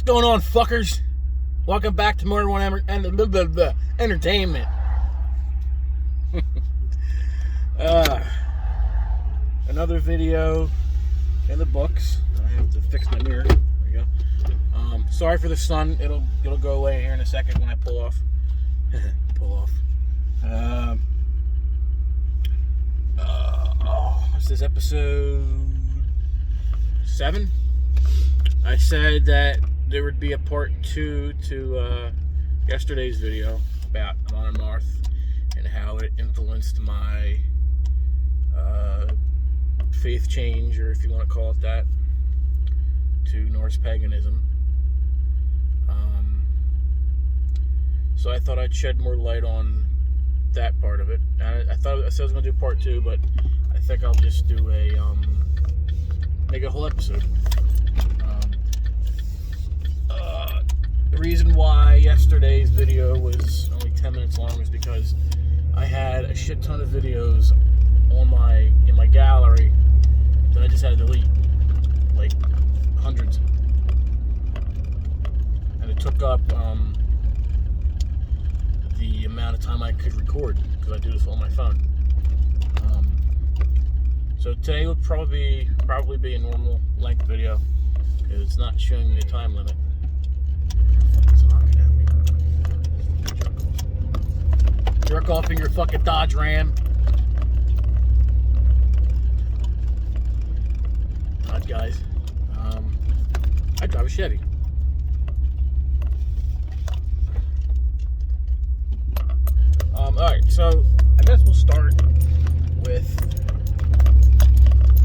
going on, fuckers? Welcome back to Murder One Entertainment. Another video in the books. I have to fix my mirror. There we go. Sorry for the sun. It'll go away here in a second when I pull off. What's this, episode 7? I said that there would be a part 2 to yesterday's video about Amon Amarth and how it influenced my faith change, or if you want to call it that, to Norse paganism. So I thought I'd shed more light on that part of it. I said I was going to do part 2, but I think I'll just do make a whole episode. The reason why yesterday's video was only 10 minutes long is because I had a shit ton of videos in my gallery that I just had to delete, like hundreds, and it took up the amount of time I could record, because I do this on my phone. So today would probably be a normal length video, because it's not showing me a time limit. Jerk off in your fucking Dodge Ram. God, guys. I drive a Chevy. Alright, so I guess we'll start with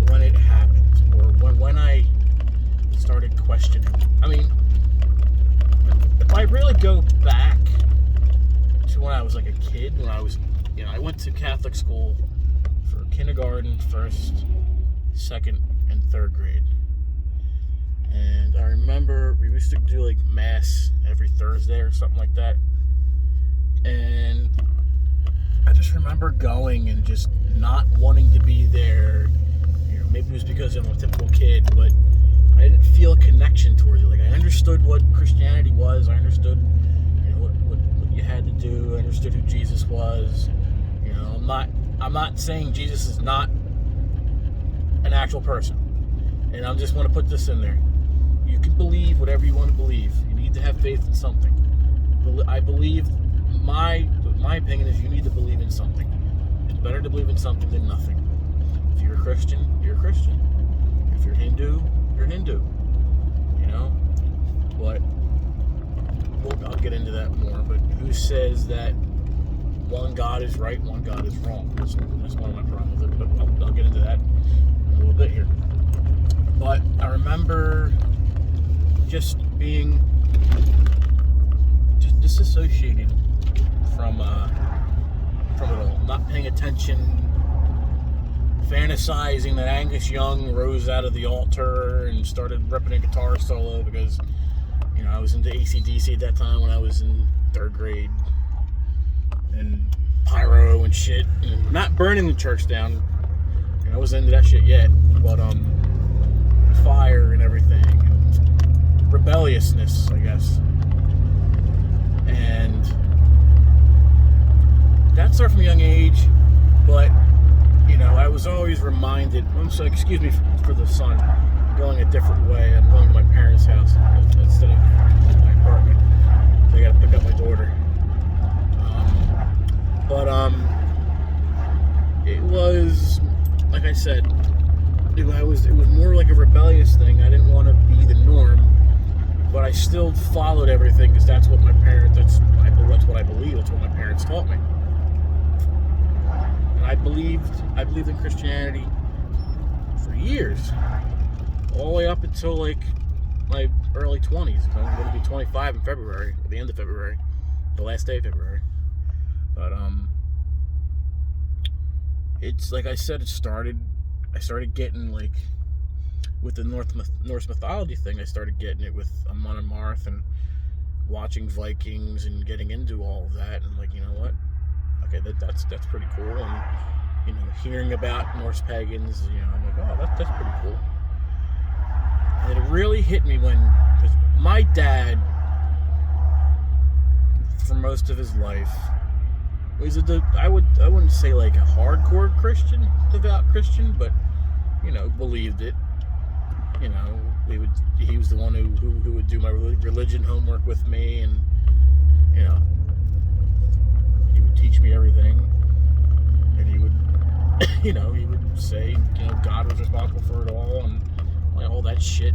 when it happened, or when I started questioning. I mean, if I really go back to when I was like a kid, when I was, I went to Catholic school for kindergarten, 1st, 2nd, and 3rd grade. And I remember we used to do like mass every Thursday or something like that. And I just remember going and just not wanting to be there. Maybe it was because I'm a typical kid, but I didn't feel a connection towards it. Like, I understood what Christianity was. I understood, what you had to do. I understood who Jesus was. I'm not saying Jesus is not an actual person. And I just want to put this in there. You can believe whatever you want to believe. You need to have faith in something. I believe, my opinion is, you need to believe in something. It's better to believe in something than nothing. If you're a Christian, you're a Christian. If you're Hindu, you're Hindu. But I'll get into that more. But who says that one God is right, one God is wrong? That's one of my problems with it. But I'll get into that in a little bit here. But I remember just being disassociated from it all, not paying attention, fantasizing that Angus Young rose out of the altar and started ripping a guitar solo because, I was into AC/DC at that time when I was in 3rd grade, and pyro and shit, and not burning the church down. I wasn't into that shit yet, but fire and everything, and rebelliousness, I guess. And that started from a young age, but I was always reminded. Excuse me for the sun. I'm going a different way. I'm going to my parents' house instead of my apartment. So I got to pick up my daughter. It was, like I said, it was more like a rebellious thing. I didn't want to be the norm, but I still followed everything because that's what my parents. That's what I believe. That's what my parents taught me. And I believed in Christianity for years, all the way up until like my early 20s. I'm going to be 25 in February, at the end of February, the last day of February. But it's like I said, I started getting, like, with the Norse mythology thing. I started getting it with Amon Amarth and watching Vikings and getting into all of that, and like, you know what? Okay, that's pretty cool. And hearing about Norse pagans, I'm like, oh, that's pretty cool. And it really hit me when Because my dad, for most of his life, was I wouldn't say like a hardcore Christian, devout Christian, but believed it. He was the one who would do my religion homework with me, and he would teach me everything, and he would he would say God was responsible for it all, and all that shit.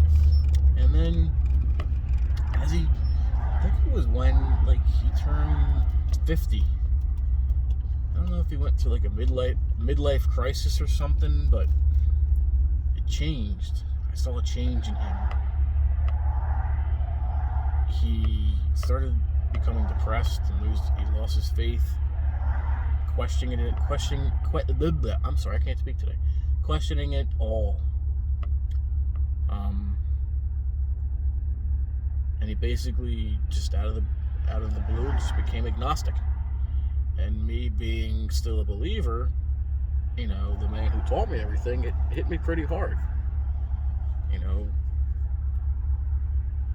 And then I think it was when he turned 50. I don't know if he went through like a midlife crisis or something, but it changed. I saw a change in him. He started becoming depressed and he lost his faith, questioning it all. And he basically just out of the blue just became agnostic. And me being still a believer, the man who taught me everything, it hit me pretty hard.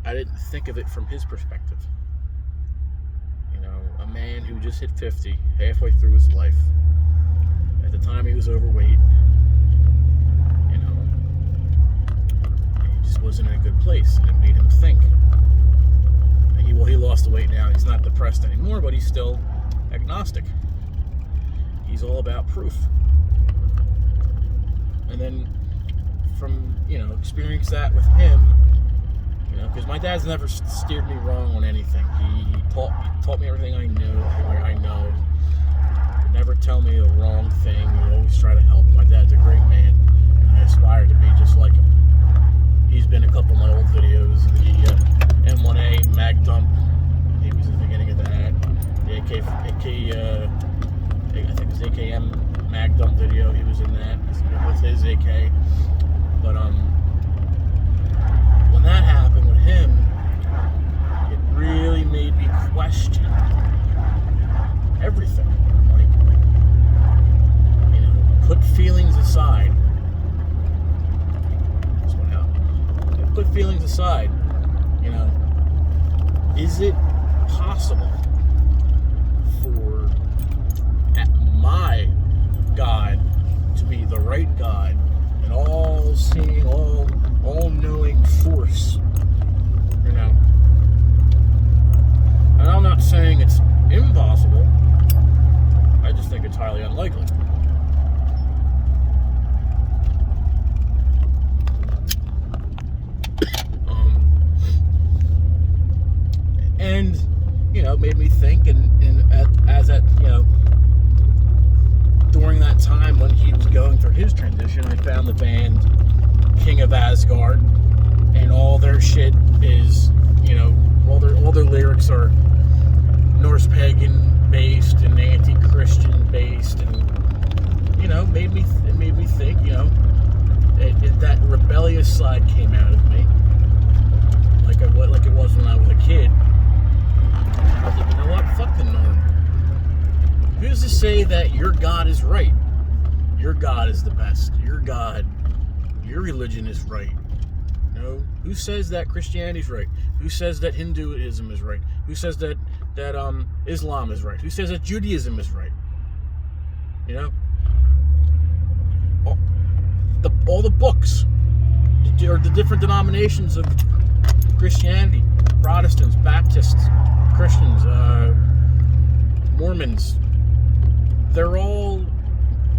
I didn't think of it from his perspective. A man who just hit 50, halfway through his life. At the time he was overweight. He just wasn't in a good place, and it made him think. He lost the weight now. He's not depressed anymore, but he's still agnostic. He's all about proof. And then from experience that with him, because my dad's never steered me wrong on anything. He taught me everything I know. He'd never tell me a wrong thing. He'd always try to help. My dad's a great man, and I aspire to be just like him. He's been in a couple of my old videos. The M1A mag dump. He was in the beginning of that. The I think it was AKM mag dump video. He was in that with his AK. But when that happened with him, it really made me question everything. Put feelings aside. This one out. Put feelings aside. Is it possible for my God to be the right God, an all-seeing, all-knowing force? And I'm not saying it's impossible. I just think it's highly unlikely. And made me think, and during that time when he was going through his transition, I found the band King of Asgard, and all their shit is, all their lyrics are Norse pagan based and anti-Christian based, and it made me think, that rebellious side came out of me, like it was when I was a kid. I was like, what? Fuck the norm. Who's to say that your God is right? Your God is the best. Your God, your religion is right. Who says that Christianity is right? Who says that Hinduism is right? Who says that Islam is right? Who says that Judaism is right? All the books, or the different denominations of Christianity, Protestants, Baptists, Christians, Mormons, they're all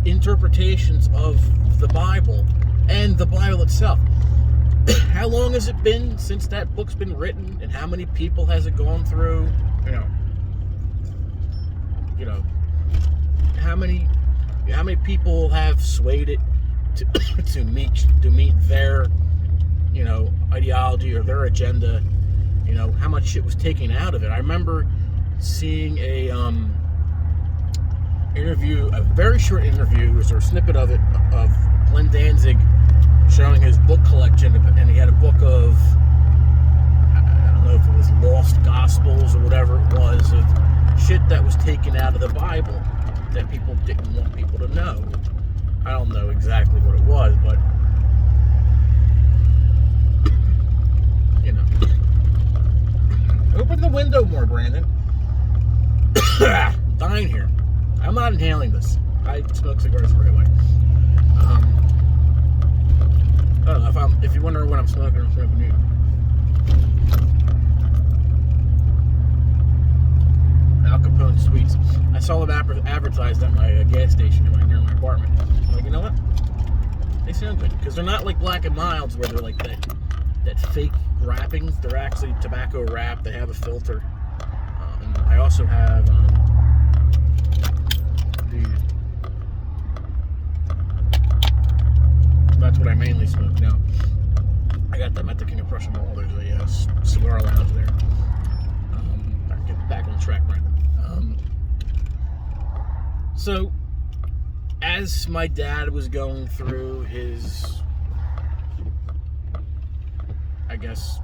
interpretations of the Bible and the Bible itself. How long has it been since that book's been written, and how many people has it gone through? How many people have swayed it to meet their ideology or their agenda? How much shit was taken out of it. I remember seeing a very short interview, or a snippet of it, of Glenn Danzig showing his book collection, and he had a book of, I don't know if it was Lost Gospels or whatever it was, of shit that was taken out of the Bible that people didn't want people to know. I don't know exactly what it was, but Open the window more, Brandon. Dying here. I'm not inhaling this. I smoke cigars the right way. I don't know if you wonder when I'm smoking weed. Al Capone Sweets. I saw them advertised at my gas station near my apartment. I'm like, you know what? They sound good because they're not like Black and Milds where they're like that fake wrappings. They're actually tobacco wrap. They have a filter. I also have that's what I mainly smoke now. I got them at the King of Prussia Mall. There's a cigar lounge there. I'll get back on track, Brandon. So, as my dad was going through his, I guess,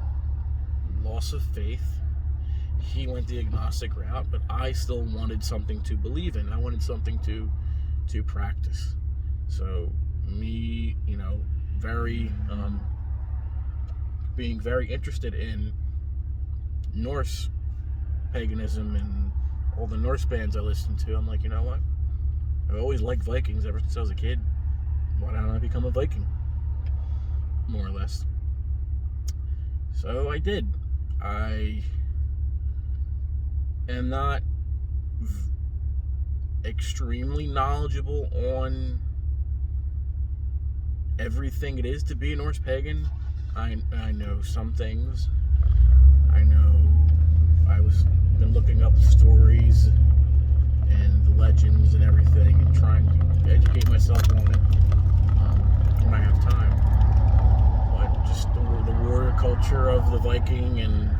loss of faith, he went the agnostic route, but I still wanted something to believe in. I wanted something to practice. So, me, being very interested in Norse paganism and all the Norse bands I listened to, I'm like, you know what? I've always liked Vikings ever since I was a kid. Why don't I become a Viking? More or less. So I did. I am not extremely knowledgeable on everything it is to be a Norse pagan. I know some things. I know been looking up stories and the legends and everything and trying to educate myself on it when I have time. But just the warrior culture of the Viking and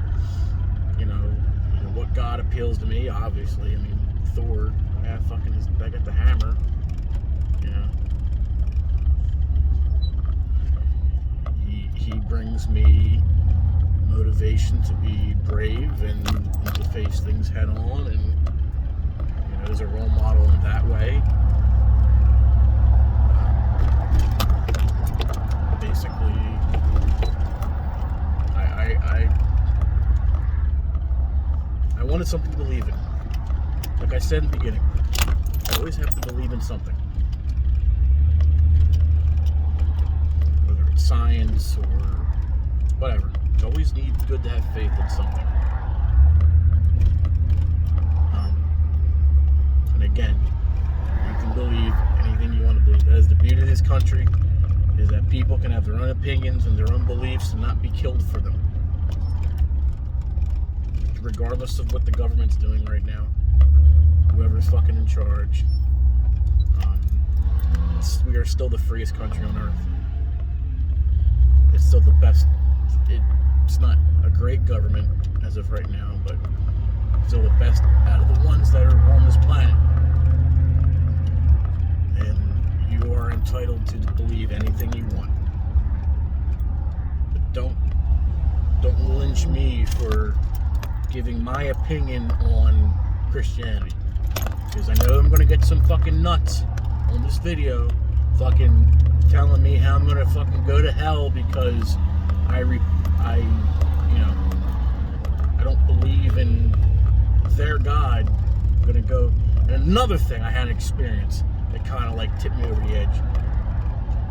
what God appeals to me, obviously. I mean, Thor, I got the hammer. He brings me motivation to be brave and to face things head on, and as a role model in that way. Basically, I wanted something to believe in. Like I said in the beginning, I always have to believe in something. Whether it's science or whatever. It's always good to have faith in something. And again, you can believe anything you want to believe. That is the beauty of this country, is that people can have their own opinions and their own beliefs and not be killed for them. Regardless of what the government's doing right now. Whoever's fucking in charge. We are still the freest country on earth. It's still the best. It's not a great government as of right now, but still the best out of the ones that are on this planet. And you are entitled to believe anything you want. But don't lynch me for giving my opinion on Christianity. Because I know I'm going to get some fucking nuts on this video fucking telling me how I'm going to fucking go to hell because I don't believe in their God. I'm going to go. And another thing I had an experience that kind of like tipped me over the edge.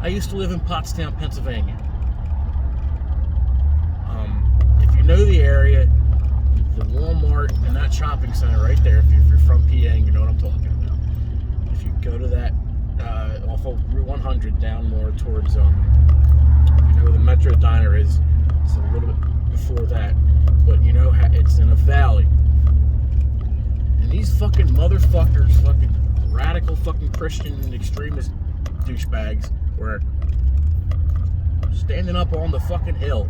I used to live in Pottstown, Pennsylvania. If you know the area, the Walmart and that shopping center right there, if you're from PA and you know what I'm talking about. If you go to that off of Route 100 down more towards where the Metro Diner is, it's a little bit before that, but it's in a valley. And these fucking motherfuckers, fucking radical fucking Christian extremist douchebags were standing up on the fucking hill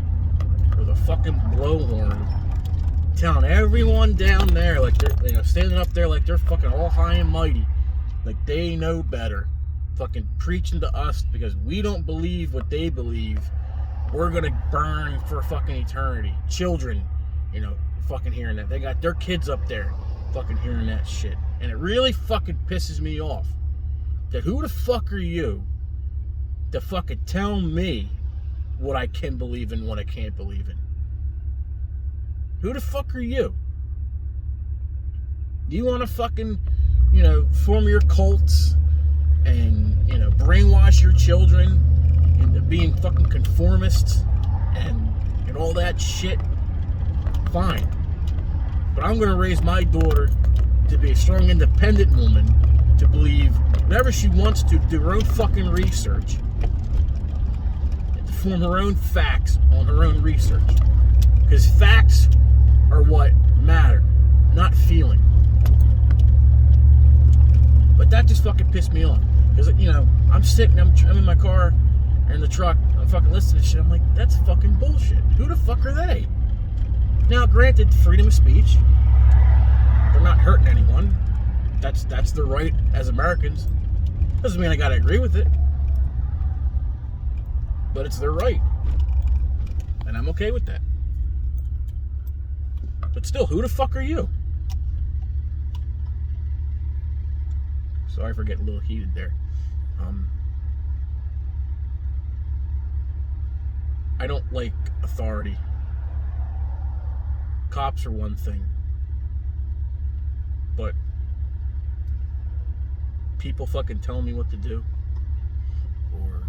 with a fucking blowhorn, telling everyone down there like they're standing up there like they're fucking all high and mighty, like they know better, fucking preaching to us because we don't believe what they believe. We're gonna burn for fucking eternity. Children, fucking hearing that. They got their kids up there fucking hearing that shit. And it really fucking pisses me off. That who the fuck are you to fucking tell me what I can believe in, what I can't believe in? Who the fuck are you? You want to fucking, form your cults and, brainwash your children into being fucking conformists and all that shit? Fine. But I'm going to raise my daughter to be a strong, independent woman, to believe whatever she wants to, do her own fucking research, and to form her own facts on her own research. Because facts are what matter, not feeling. But that just fucking pissed me off. Because, I'm sitting, I'm in my car, or in the truck, I'm fucking listening to shit. I'm like, that's fucking bullshit. Who the fuck are they? Now, granted, freedom of speech, they're not hurting anyone. That's their right as Americans. Doesn't mean I gotta agree with it. But it's their right. And I'm okay with that. But still, who the fuck are you? Sorry for getting a little heated there. I don't like authority. Cops are one thing. But people fucking telling me what to do. Or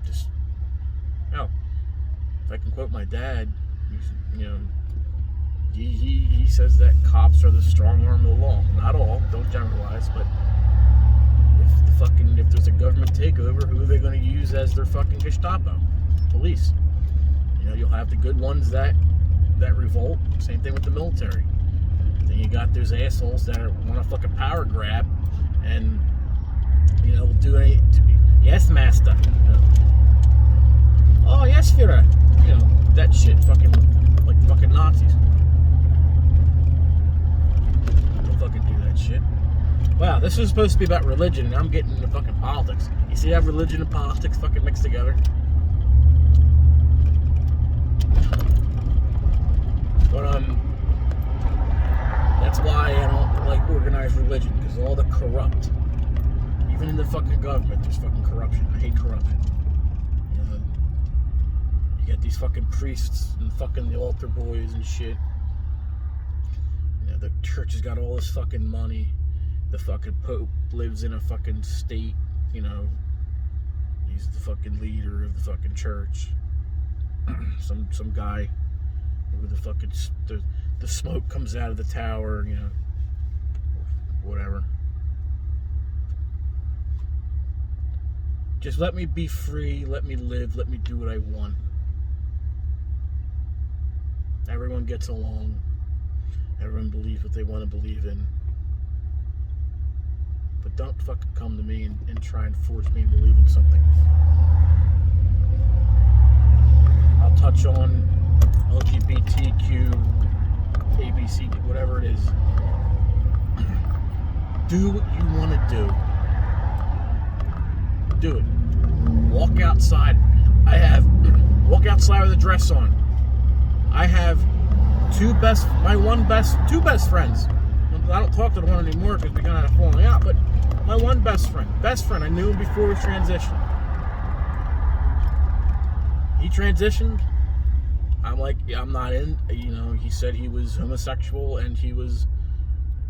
just, if I can quote my dad, he says that cops are the strong arm of the law. Not all, don't generalize, but if there's a government takeover, who are they going to use as their fucking Gestapo? Police. You'll have the good ones that revolt. Same thing with the military. Then you got those assholes that want to fucking power grab and will do anything. Yes, master. Oh, yes, Führer. That shit. Like fucking Nazis. Don't fucking do that shit. Wow, this was supposed to be about religion, and I'm getting into fucking politics. You see how religion and politics fucking mixed together? But, that's why I don't like organized religion, because all the corrupt. Even in the fucking government, there's fucking corruption. I hate corruption. You get these fucking priests and fucking the altar boys and shit. The church has got all this fucking money. The fucking Pope lives in a fucking state, He's the fucking leader of the fucking church. Some guy with the fucking the smoke comes out of the tower, whatever. Just let me be free, let me live, let me do what I want. Everyone gets along. Everyone believes what they want to believe in. But don't fucking come to me and try and force me to believe in something. I'll touch on LGBTQ, ABC, whatever it is. Do what you want to do. Do it. Walk outside. Walk outside with a dress on. I have two best friends. I don't talk to the one anymore because we kind of falling out, but my one best friend, I knew him before he transitioned. He transitioned. I'm like, I'm not in, he said he was homosexual and he was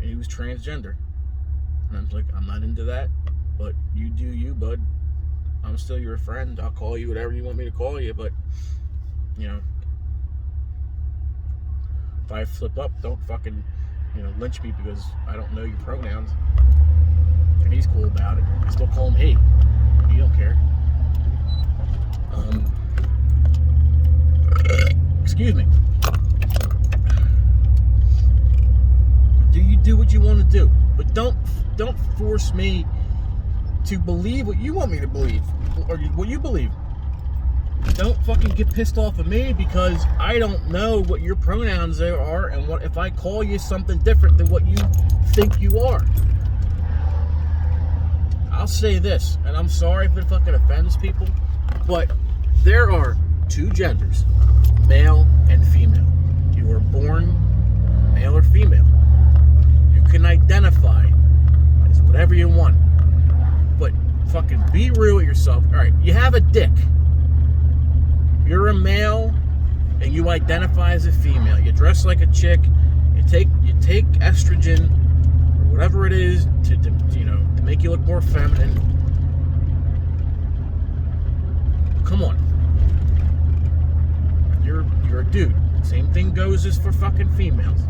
transgender. And I'm like, I'm not into that, but you do you, bud. I'm still your friend. I'll call you whatever you want me to call you, but, if I flip up, don't fucking, lynch me because I don't know your pronouns. And he's cool about it. I still call him he. He don't care. Excuse me. Do what you want to do, but don't force me to believe what you want me to believe or what you believe. Don't fucking get pissed off at me because I don't know what your pronouns are and what if I call you something different than what you think you are. I'll say this, and I'm sorry if it fucking offends people, but there are two genders, male and female. You were born male or female. You can identify as whatever you want, but fucking be real with yourself. All right, you have a dick. You're a male and you identify as a female, you dress like a chick, you take estrogen or whatever it is to make you look more feminine. Come on. You're a dude. Same thing goes as for fucking females.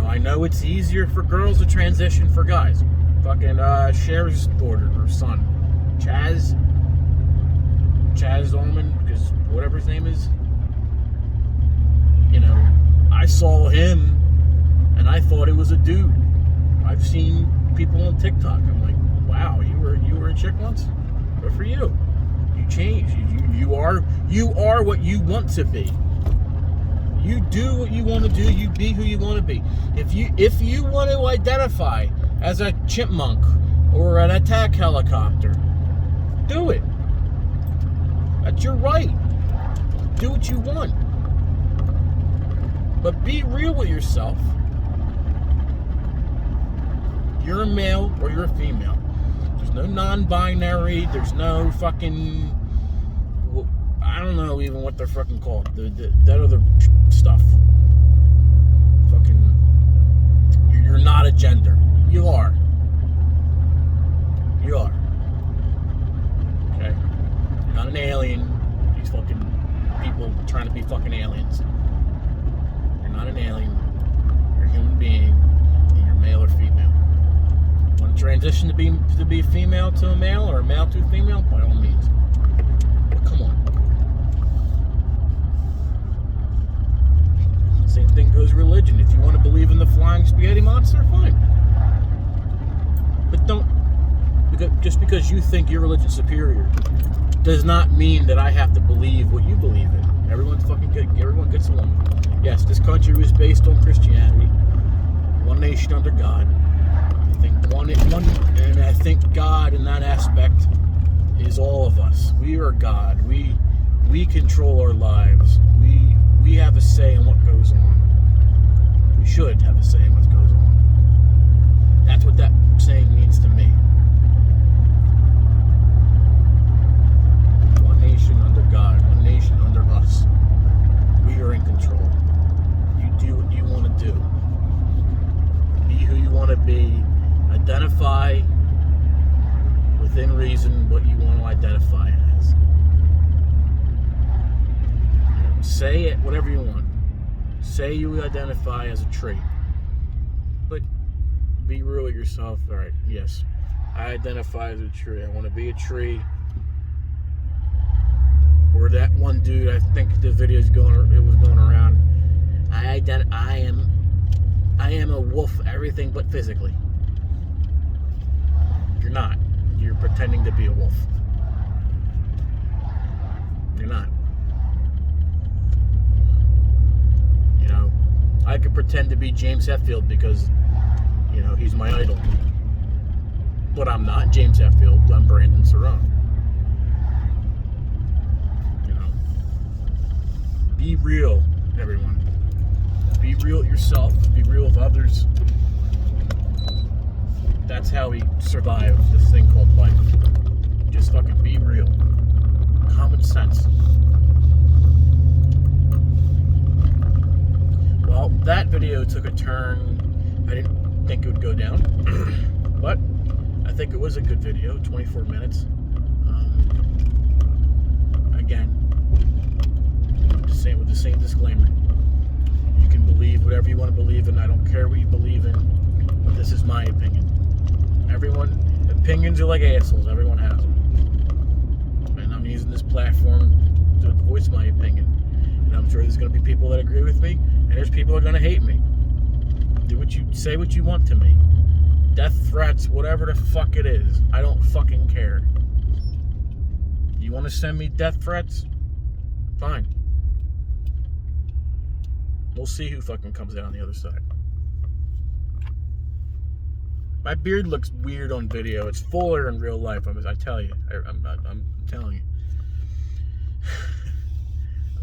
I know it's easier for girls to transition for guys. Fucking Cher's daughter or son, Chaz Ullman, because whatever his name is. I saw him and I thought it was a dude. I've seen people on TikTok. I'm like, wow, you were a chick once? Good for you. You changed. You are what you want to be. You do what you want to do. You be who you want to be. If you want to identify as a chipmunk or an attack helicopter, do it. That's your right. Do what you want. But be real with yourself. You're a male or you're a female. There's no non-binary. There's no fucking... I don't know even what they're fucking called. That other stuff. Fucking... You're not a gender. You are. You are. Okay? You're not an alien. These fucking people trying to be fucking aliens. You're not an alien. You're a human being. And you're male or female. You want to transition to be female to a male or a male to a female? By all means. But come on. Same thing goes religion. If you want to believe in the flying spaghetti monster, fine. But just because you think your religion's superior does not mean that I have to believe what you believe in. Everyone gets along. Yes, this country was based on Christianity. One nation under God. I think God in that aspect is all of us. We are God. We control our lives. We have a say in what goes on. We should have a say in what goes on. That's what that saying means to me. One nation under God, one nation under us. We are in control. You do what you want to do. Be who you want to be. Identify within reason what you want to identify as. Say it, whatever you want. Say you identify as a tree. But be real with yourself. Alright, yes. I identify as a tree. I want to be a tree. Or that one dude, I think the video was going around. I am a wolf, everything but physically. You're not. You're pretending to be a wolf. You're not. I could pretend to be James Hetfield because, he's my idol. But I'm not James Hetfield. I'm Brandon Cerrone. Be real, everyone. Be real with yourself. Be real with others. That's how we survive this thing called life. Just fucking be real. Common sense. Well, that video took a turn I didn't think it would go down. But I think it was a good video, 24 minutes. Again, with the same disclaimer. You can believe whatever you want to believe in. I don't care what you believe in, but this is my opinion. Opinions are like assholes. Everyone has them. And I'm using this platform to voice my opinion. And I'm sure there's going to be people that agree with me, and there's people that are going to hate me. Say what you want to me. Death threats, whatever the fuck it is. I don't fucking care. You want to send me death threats? Fine. We'll see who fucking comes out on the other side. My beard looks weird on video. It's fuller in real life. I tell you. I'm telling you.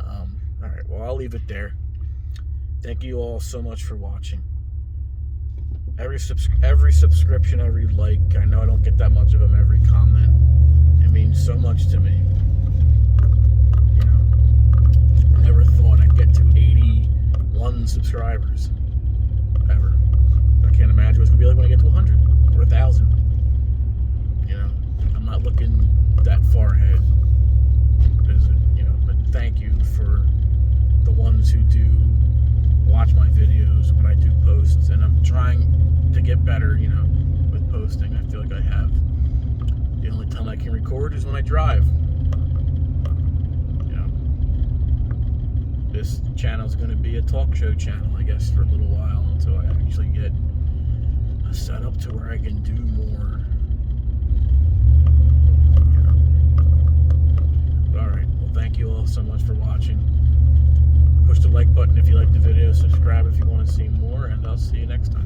All right. Well, I'll leave it there. Thank you all so much for watching. Every subscription, every like. I know I don't get that much of them. Every comment. It means so much to me. I never thought get to 81 subscribers ever. I can't imagine what it's gonna be like when I get to 100 or 1,000. You know, I'm not looking that far ahead. But thank you for the ones who do watch my videos when I do posts, and I'm trying to get better, with posting. I feel like I have. The only time I can record is when I drive. This channel is going to be a talk show channel, I guess, for a little while until I actually get set up to where I can do more. Alright, well, thank you all so much for watching. Push the like button if you like the video, subscribe if you want to see more, and I'll see you next time.